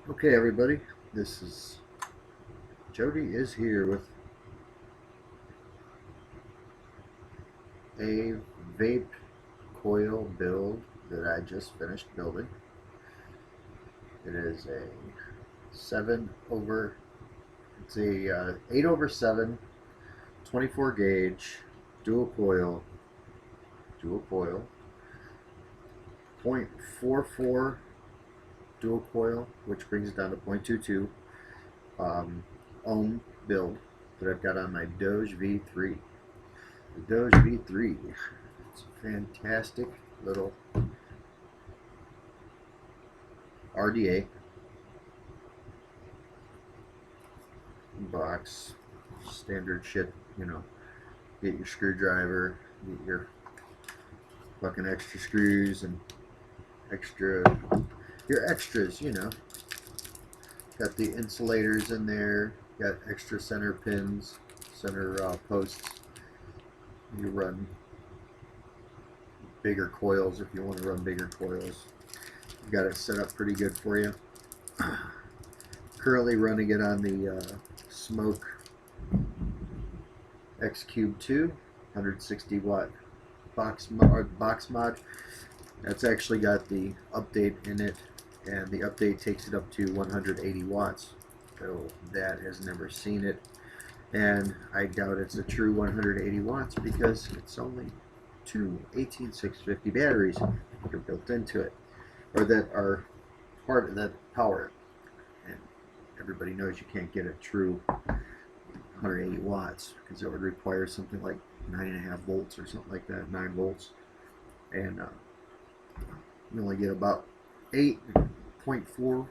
Okay, everybody, this is Jody is here with a vape coil build that I just finished building. It is a 7 over, it's a 8 over 7, 24 gauge, dual coil, dual coil, 0.44 dual coil, which brings it down to 0.22 ohm build that I've got on my DOGE V3. The DOGE V3. It's a fantastic little RDA box. Standard shit, you know. Get your screwdriver, get your fucking extra screws and your extras, you know. Got the insulators in there, got extra center pins, center posts. You run bigger coils if you want to run bigger coils. Got it set up pretty good for you. Currently running it on the Smoke X Cube 2, 160 watt box mod. That's actually got the update in it, and the update takes it up to 180 watts. So that has never seen it, and I doubt it's a true 180 watts because it's only two 18650 batteries that are built into it, or that are part of that power. And everybody knows you can't get a true 180 watts because it would require something like 9.5 volts or something like that, 9 volts, and you only get about 8.4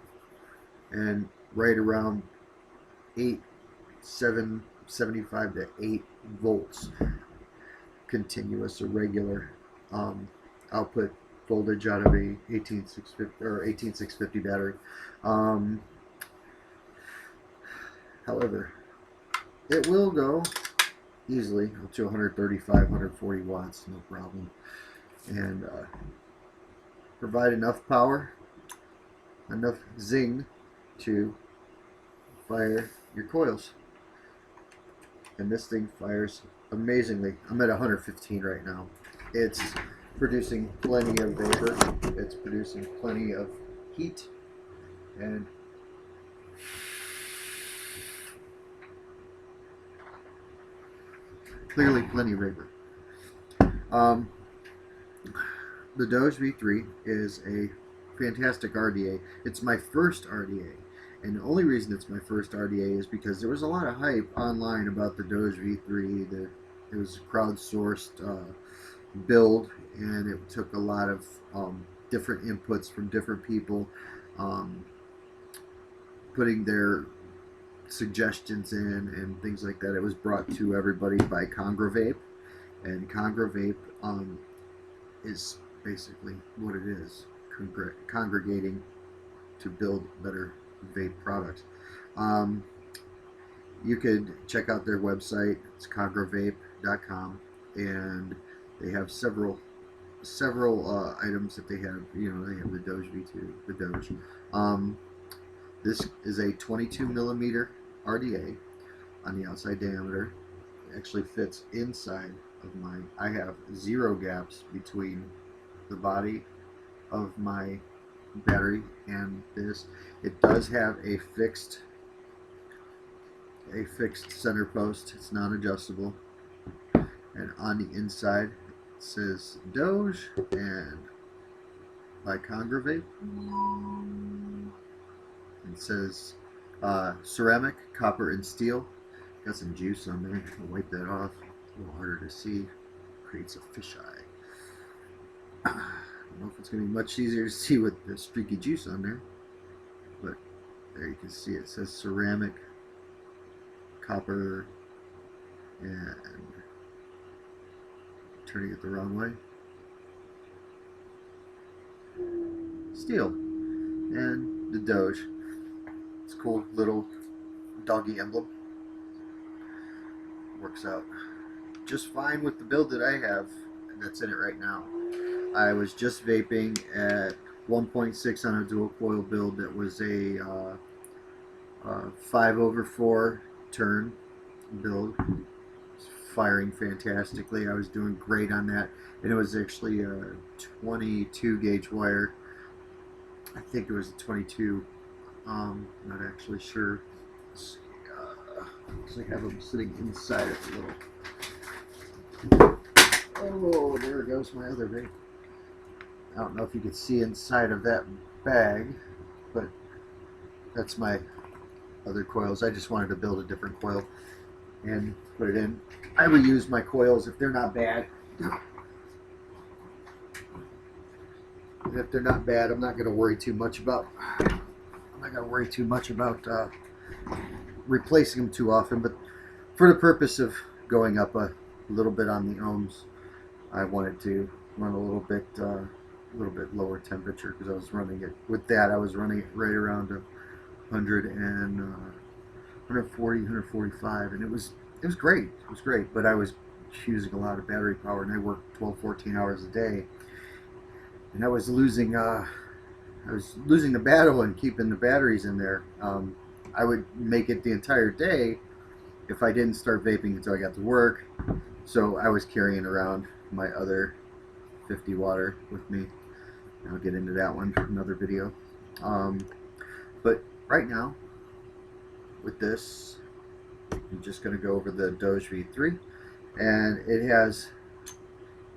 and right around 75 to 8 volts continuous or regular output voltage out of a 18650 or 18650 battery. However, it will go easily up to 135, 140 watts, no problem, and provide enough power, enough zing to fire your coils. And this thing fires amazingly. I'm at 115 right now. It's producing plenty of vapor. It's producing plenty of heat, and clearly plenty of vapor. The DOGE V3 is a fantastic RDA. It's my first RDA. And the only reason it's my first RDA is because there was a lot of hype online about the DOGE V3. It was a crowdsourced build, and it took a lot of different inputs from different people, putting their suggestions in and things like that. It was brought to everybody by Congravape, and Congravape is basically what it is, congregating to build better vape products. You could check out their website. It's congravape.com, and they have several items that they have. You know, they have the DOGE V2, the DOGE. This is a 22 millimeter RDA on the outside diameter. It actually fits inside of mine. I have 0 gaps between the body of my battery and this. It does have a fixed center post. It's non-adjustable, and on the inside it says DOGE and by Congravape. It says ceramic, copper, and steel. Got some juice on there. I'll wipe that off. A little harder to see. Creates a fisheye. I don't know if it's going to be much easier to see with the streaky juice on there, but there you can see it says ceramic, copper, and turning it the wrong way, steel, and the DOGE. It's a cool little doggy emblem. Works out just fine with the build that I have, and that's in it right now. I was just vaping at 1.6 on a dual coil build that was a 5/4 turn build. Firing fantastically. I was doing great on that, and it was actually a 22 gauge wire. I think it was a 22. Not actually sure. So I have them sitting inside it a little. Oh, there goes my other bag. I don't know if you can see inside of that bag, but that's my other coils. I just wanted to build a different coil and put it in. I reuse my coils if they're not bad. And if they're not bad, I'm not going to worry too much about. Replacing them too often. But for the purpose of going up a little bit on the ohms, I wanted to run a little bit lower temperature because I was running it with that. I was running it right around 100 and 140, 145, and it was great. It was great, but I was using a lot of battery power, and I worked 12, 14 hours a day, and I was losing the battle and keeping the batteries in there. I would make it the entire day if I didn't start vaping until I got to work. So I was carrying around my other 50 water with me. I'll get into that one in another video. But right now, with this, I'm just going to go over the DOGE V3, and it has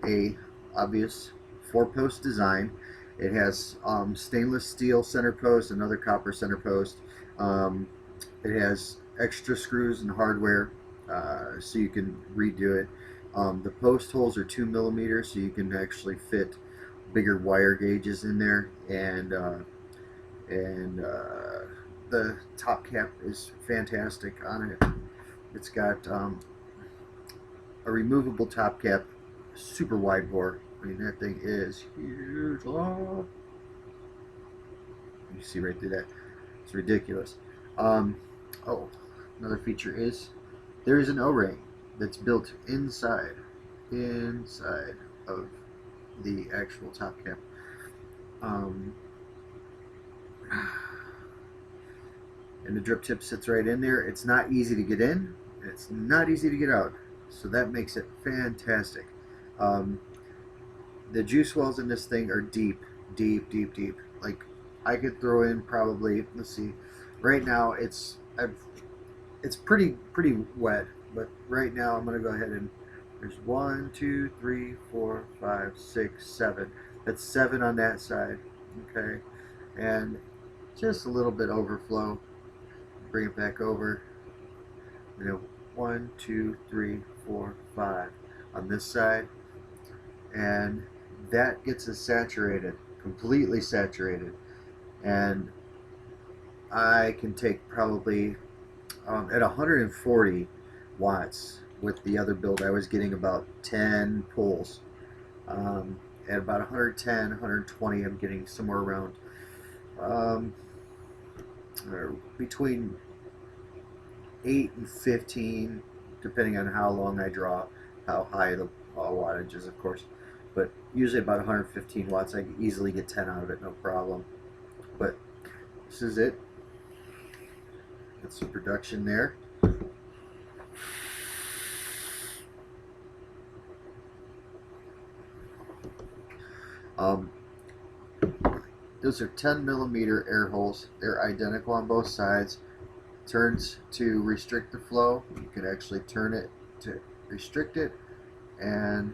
a obvious 4-post design. It has stainless steel center post, another copper center post. It has extra screws and hardware, so you can redo it. The post holes are 2 millimeters, so you can actually fit bigger wire gauges in there, and the top cap is fantastic on it. It's got a removable top cap, super wide bore. I mean, that thing is huge. Oh, you see right through that. It's ridiculous. Oh, another feature is there is an O-ring that's built inside of the actual top cap. And the drip tip sits right in there. It's not easy to get in. It's not easy to get out. So that makes it fantastic. The juice wells in this thing are deep. Like, I could throw in probably, let's see, right now it's pretty wet, but right now I'm gonna go ahead and there's 1, 2, 3, 4, 5, 6, 7. That's 7 on that side. Okay, and just a little bit overflow. Bring it back over. 1, 2, 3, 4, 5 on this side, and that gets us saturated, completely saturated. And I can take probably at 140 watts. With the other build, I was getting about 10 pulls. At about 110, 120, I'm getting somewhere around between 8 and 15, depending on how long I draw, how high the wattage is, of course. But usually about 115 watts, I can easily get 10 out of it, no problem. But this is it. That's some production there. Those are 10 millimeter air holes. They're identical on both sides. Turns to restrict the flow. You can actually turn it to restrict it, and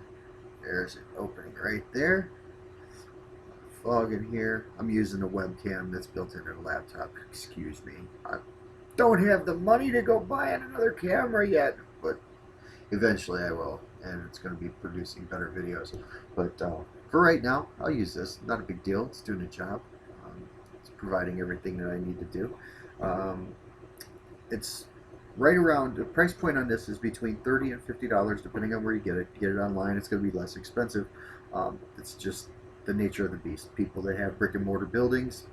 there's an opening right there. Fog in here. I'm using a webcam that's built into the laptop. Excuse me. I don't have the money to go buy another camera yet, but eventually I will, and it's going to be producing better videos. But for right now, I'll use this. Not a big deal. It's doing a job. It's providing everything that I need to do. It's right around, the price point on this is between $30 and $50, depending on where you get it. If you get it online, it's going to be less expensive. It's just the nature of the beast. People that have brick and mortar buildings,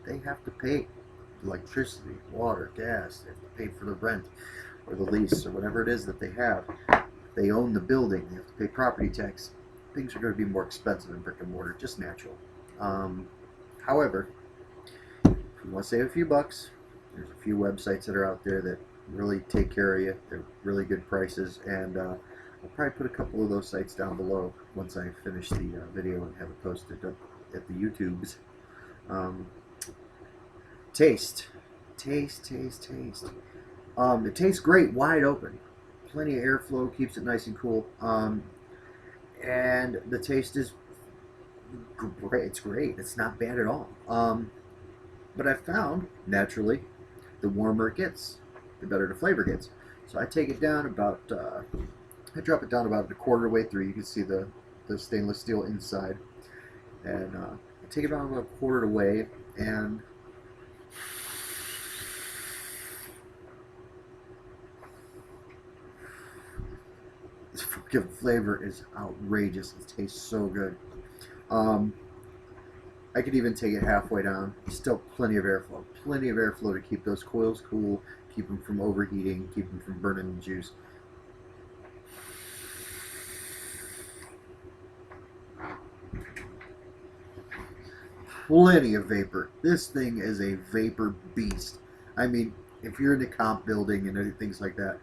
they have to pay electricity, water, gas. They have to pay for the rent or the lease or whatever it is that they have. They own the building. They have to pay property tax. Things are going to be more expensive in brick and mortar, just natural. However, if you want to save a few bucks, there's a few websites that are out there that really take care of you. They're really good prices, and I'll probably put a couple of those sites down below once I finish the video and have it posted up at the YouTubes. Taste. It tastes great, wide open. Plenty of airflow, keeps it nice and cool. And the taste is great. It's great. It's not bad at all. But I found, naturally, the warmer it gets, the better the flavor gets. So I take it down about, I drop it down about a quarter way through. You can see the stainless steel inside. And I take it down about a quarter way, and this fucking flavor is outrageous. It tastes so good. I could even take it halfway down. Still plenty of airflow. Plenty of airflow to keep those coils cool, keep them from overheating, keep them from burning the juice. Plenty of vapor. This thing is a vapor beast. I mean, if you're into comp building and things like that,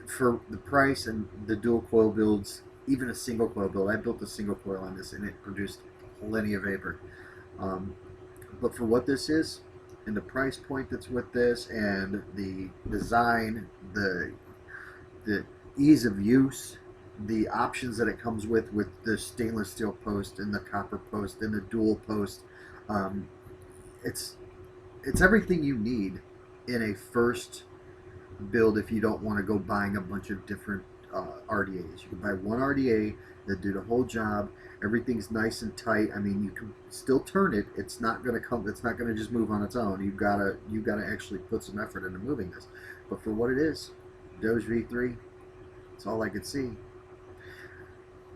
for the price and the dual coil builds, even a single coil build, I built a single coil on this and it produced plenty of vapor. But for what this is, and the price point that's with this, and the design, the ease of use, the options that it comes with the stainless steel post and the copper post and the dual post, it's everything you need in a first build if you don't want to go buying a bunch of different RDAs. You can buy one RDA that do the whole job. Everything's nice and tight. I mean, you can still turn it. It's not going to come. It's not going to just move on its own. You've got to actually put some effort into moving this. But for what it is, DOGE V3. It's all I could see.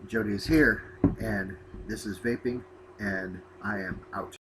Jody is here, and this is vaping, and I am out.